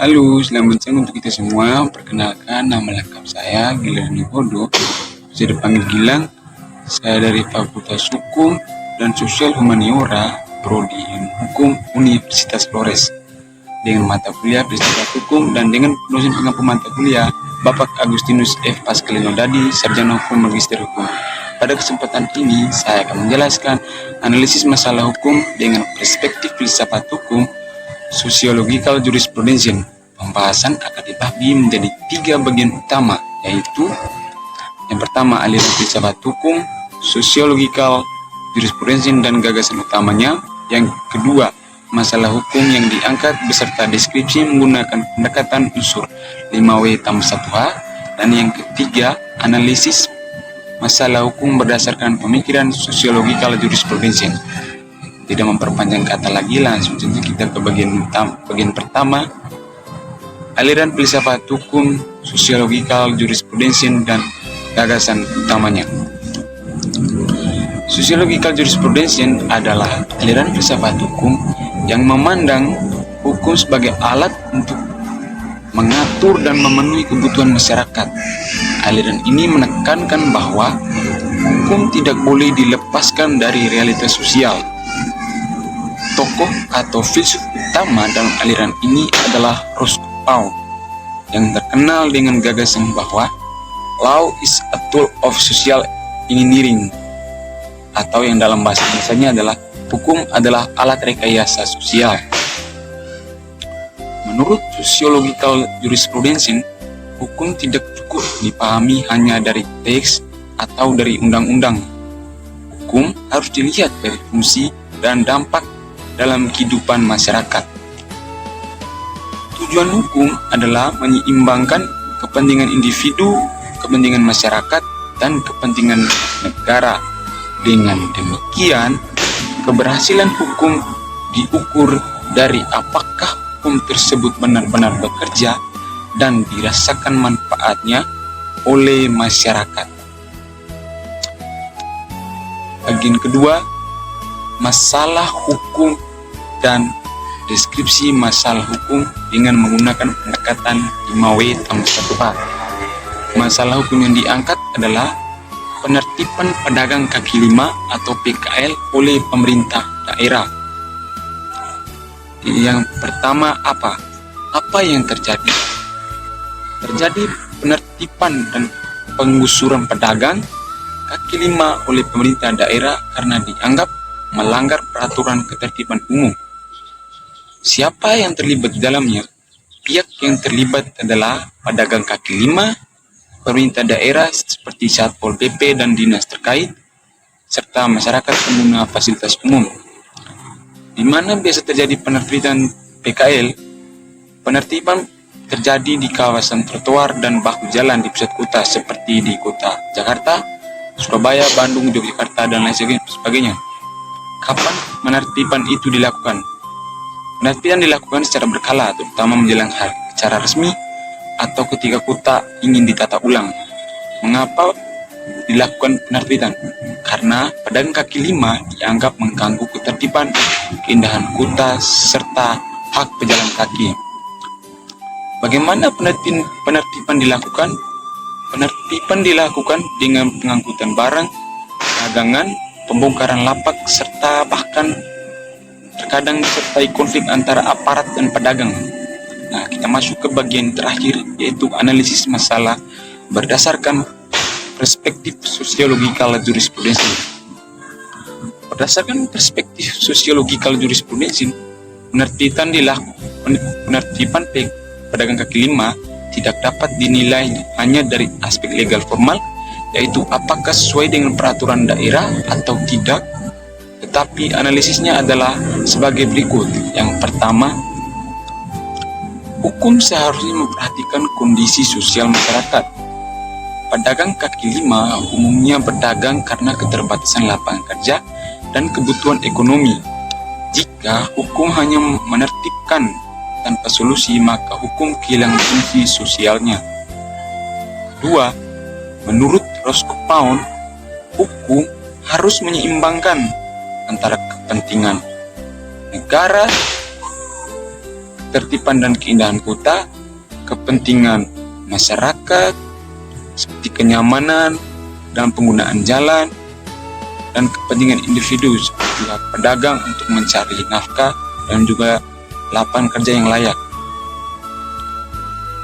Halo, selamat siang untuk kita semua. Perkenalkan, nama lengkap saya Gilang Nihodo. Bisa dipanggil Gilang. Saya dari Fakultas Hukum dan Sosial Humaniora, Prodi Ilmu Hukum Universitas Flores. Dengan mata kuliah Filsafat Hukum dan dengan dosen pengampu mata kuliah Bapak Agustinus F. Pascalino Dadi, Sarjana Hukum Magister Hukum. Pada kesempatan ini, saya akan menjelaskan analisis masalah hukum dengan perspektif filsafat hukum, Sociological Jurisprudence. Pembahasan akan dibagi menjadi 3 bagian utama, yaitu yang pertama aliran filsafat hukum, Sociological Jurisprudence dan gagasan utamanya. Yang kedua, masalah hukum yang diangkat beserta deskripsi menggunakan pendekatan unsur 5W+1H. Dan yang ketiga, analisis masalah hukum berdasarkan pemikiran Sociological Jurisprudence. Tidak memperpanjang kata lagi, langsung saja kita ke bagian pertama, aliran filsafat hukum, Sociological Jurisprudence dan gagasan utamanya. Sociological Jurisprudence adalah aliran filsafat hukum yang memandang hukum sebagai alat untuk mengatur dan memenuhi kebutuhan masyarakat. Aliran ini menekankan bahwa hukum tidak boleh dilepaskan dari realitas sosial. Tokoh atau filsuf utama dalam aliran ini adalah Roscoe Pound, yang terkenal dengan gagasan bahwa law is a tool of social engineering, atau yang dalam bahasa Indonesia adalah hukum adalah alat rekayasa sosial. Menurut Sociological Jurisprudence, hukum tidak cukup dipahami hanya dari teks atau dari undang-undang. Hukum harus dilihat dari fungsi dan dampak dalam kehidupan masyarakat. Tujuan hukum adalah menyeimbangkan kepentingan individu, kepentingan masyarakat, dan kepentingan negara. Dengan demikian, keberhasilan hukum diukur dari apakah hukum tersebut benar-benar bekerja dan dirasakan manfaatnya oleh masyarakat. Bagian kedua, masalah hukum dan deskripsi masalah hukum dengan menggunakan pendekatan 5W+1H. Masalah hukum yang diangkat adalah penertiban pedagang kaki lima atau PKL oleh pemerintah daerah. Yang pertama, apa yang terjadi? Terjadi penertiban dan penggusuran pedagang kaki lima oleh pemerintah daerah karena dianggap melanggar peraturan ketertiban umum. Siapa yang terlibat di dalamnya? Pihak yang terlibat adalah pedagang kaki lima, pemerintah daerah seperti Satpol PP dan dinas terkait, serta masyarakat pengguna fasilitas umum. Di mana biasa terjadi penertiban PKL? Penertiban terjadi di kawasan trotoar dan bahu jalan di pusat kota seperti di kota Jakarta, Surabaya, Bandung, Yogyakarta, dan lain sebagainya. Kapan penertiban itu dilakukan? Penertiban dilakukan secara berkala, terutama menjelang hari acara resmi atau ketika kota ingin ditata ulang. Mengapa dilakukan penertiban? Karena pedagang kaki lima dianggap mengganggu ketertiban, keindahan kota, serta hak pejalan kaki. Bagaimana penertiban dilakukan? Penertiban dilakukan dengan pengangkutan barang, dagangan, pembongkaran lapak, serta bahkan terkadang disertai konflik antara aparat dan pedagang. Nah, kita masuk ke bagian terakhir, yaitu analisis masalah berdasarkan perspektif Sociological Jurisprudence. Berdasarkan perspektif Sociological Jurisprudence, penertiban pedagang kaki lima tidak dapat dinilai hanya dari aspek legal formal, yaitu apakah sesuai dengan peraturan daerah atau tidak, tetapi analisisnya adalah sebagai berikut. Yang pertama, hukum seharusnya memperhatikan kondisi sosial masyarakat. Pedagang kaki lima umumnya berdagang karena keterbatasan lapangan kerja dan kebutuhan ekonomi. Jika hukum hanya menertibkan tanpa solusi, maka hukum kehilangan fungsi sosialnya. Dua, menurut Roscoe Pound, hukum harus menyeimbangkan antara kepentingan negara ketertiban dan keindahan kota, kepentingan masyarakat seperti kenyamanan dalam penggunaan jalan, dan kepentingan individu seperti pedagang untuk mencari nafkah dan juga lapangan kerja yang layak.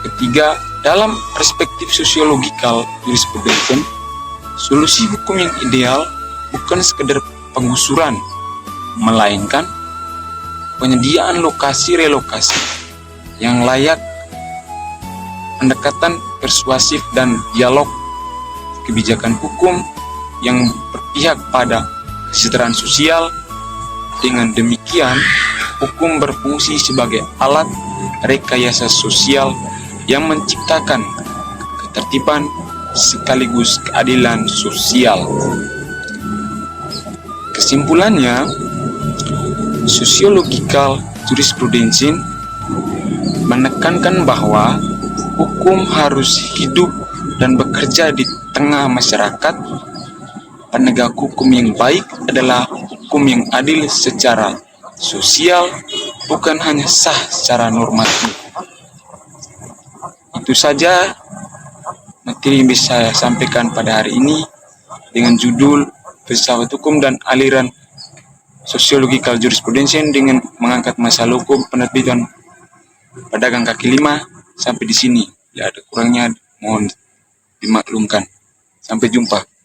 Ketiga, dalam perspektif sosiologikal jurisprudence, solusi hukum yang ideal bukan sekedar penggusuran, melainkan penyediaan lokasi-relokasi yang layak, pendekatan persuasif dan dialog, kebijakan hukum yang berpihak pada kesejahteraan sosial. Dengan demikian, hukum berfungsi sebagai alat rekayasa sosial yang menciptakan ketertiban sekaligus keadilan sosial. Kesimpulannya, sosiological jurisprudence menekankan bahwa hukum harus hidup dan bekerja di tengah masyarakat. Penegak hukum yang baik adalah hukum yang adil secara sosial, bukan hanya sah secara normatif. Itu saja materi yang bisa saya sampaikan pada hari ini dengan judul Filsafat Hukum dan Aliran Sosiological Jurisprudence dengan mengangkat masalah hukum penerbitan pedagang kaki lima. Sampai di sini. Ya, ada kurangnya mohon dimaklumkan. Sampai jumpa.